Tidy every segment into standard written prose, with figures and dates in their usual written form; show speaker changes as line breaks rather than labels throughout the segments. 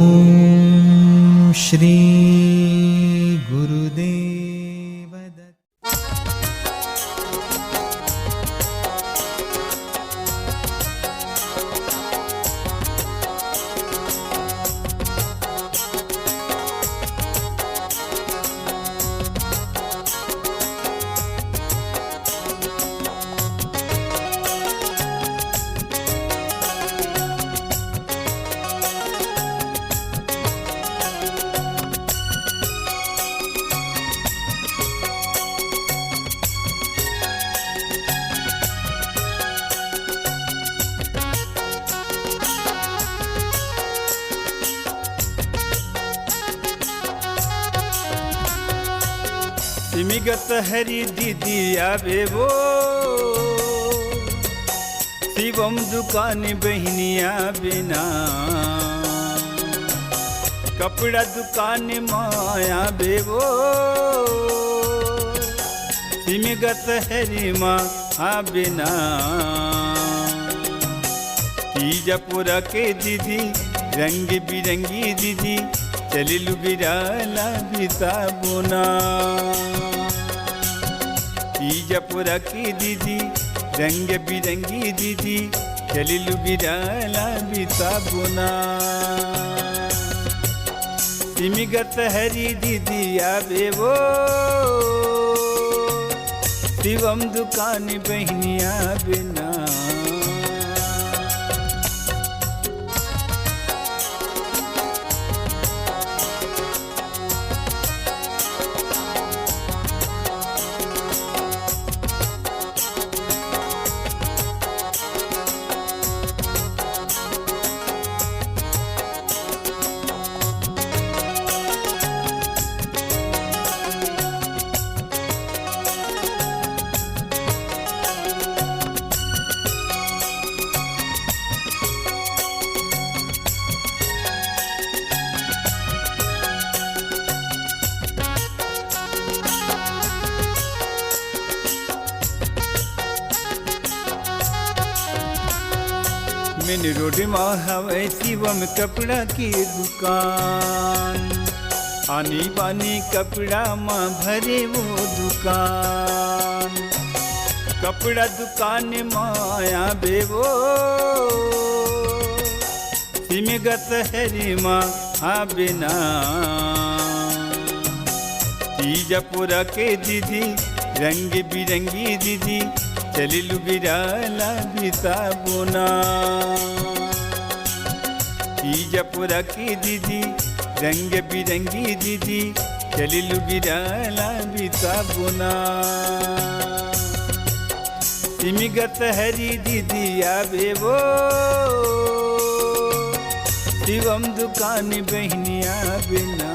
ओम श्री गुरुदेव दत्त।
सिमिगत हरि दीदी आवे वो शिवम दुकान बहनिया बिना कपड़ा दुकान माया बेवो सिमिगत हरि माँ बिना तीजापुरा के दीदी रंग बिरंगी दीदी चलिलु बिराला बीता बुना तीजापुरा की दीदी रंग बिरंगी दीदी चलिलु बिराला बीता बुना सिमिगत हरि दीदी आवे वो शिवम दुकान बहनिया बिना मेन रोड में हवे शिवम कपड़ा की दुकान आनी बानी कपड़ा माँ भरे वो दुकान कपड़ा दुकान माया बेवो सिमिगत हरि माँ बिना तीजापुरा के दीदी रंग बिरंगी दीदी चलिलु बिराला बीता बुना तीजापुरा की दीदी रंग बिरंगी दीदी चलिलु बिराला बीता बुना सिमिगत हरि दीदी आवे वो शिवम दुकान बहनिया बिना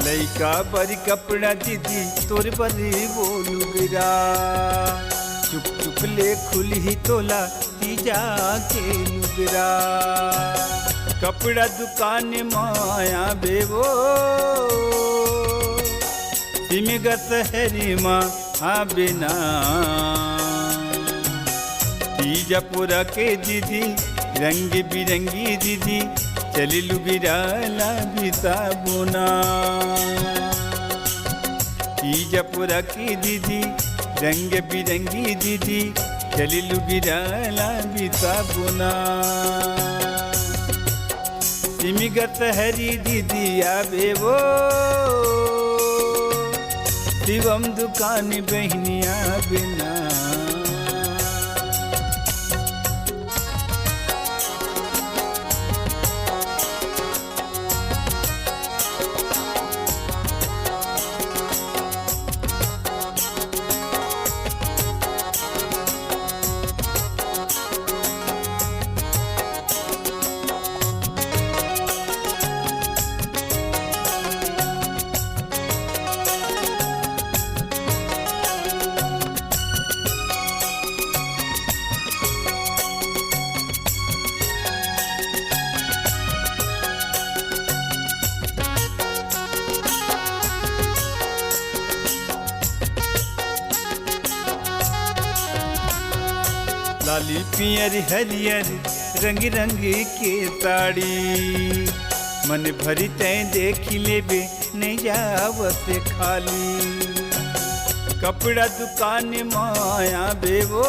लइका बड़ी कपड़ा दीदी तोर बड़ी बोलू गिरा चुप चुप ले खुली ही तोला तीजा के लुगरा कपड़ा दुकान माया बेवो सिमिगत हरि माँ बिना तीजापुरा के दीदी रंग बिरंगी दीदी चलिलु बिराला बीता बुना तीजापुरा की दीदी रंग बिरंगी दीदी चलिलु बिराला बीता बुना सिमिगत हरि दीदी आवे वो शिवम दुकान बहनिया बिना लाली पियर हरियर रंग रंग के ताड़ी मन भरी तय देख लेबे नहीं जावत खाली कपड़ा दुकान माया बेवो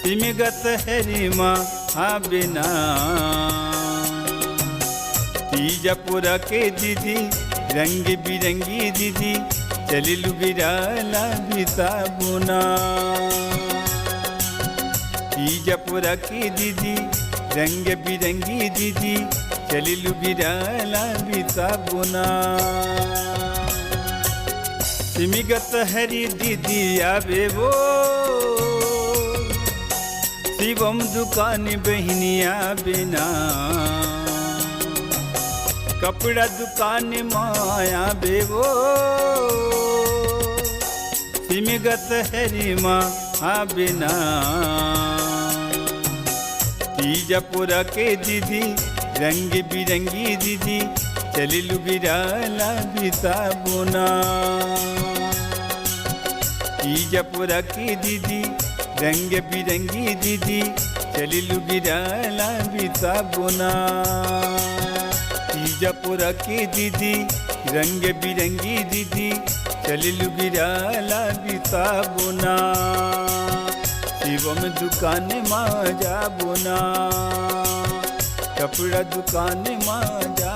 सिमगत हरी माँ बिना तीजपुरा के दीदी रंग बिरंगी दीदी चली लुगिराला बीता बुना तीजपुरा की दीदी रंग बिरंगी दीदी चली लुगिराला बीता बुना सिमगत हरी दीदी आवे वो शिवम दुकान बहनिया बिना कपड़ा दुकान माया बेवो सिमगत हरी माँ बिना तीजपुरा के दीदी रंग बिरंगी दीदी चली लुगिराला बीता बुना तीजपुरा की दीदी रंग बिरंगी दीदी चली लुगिराला बीता बुना तीजपुरा की दीदी रंग बिरंगी दीदी चली लुगिराला बीता बुना शिवम दुकान माँ जा बुना कपड़ा दुकान माँ जा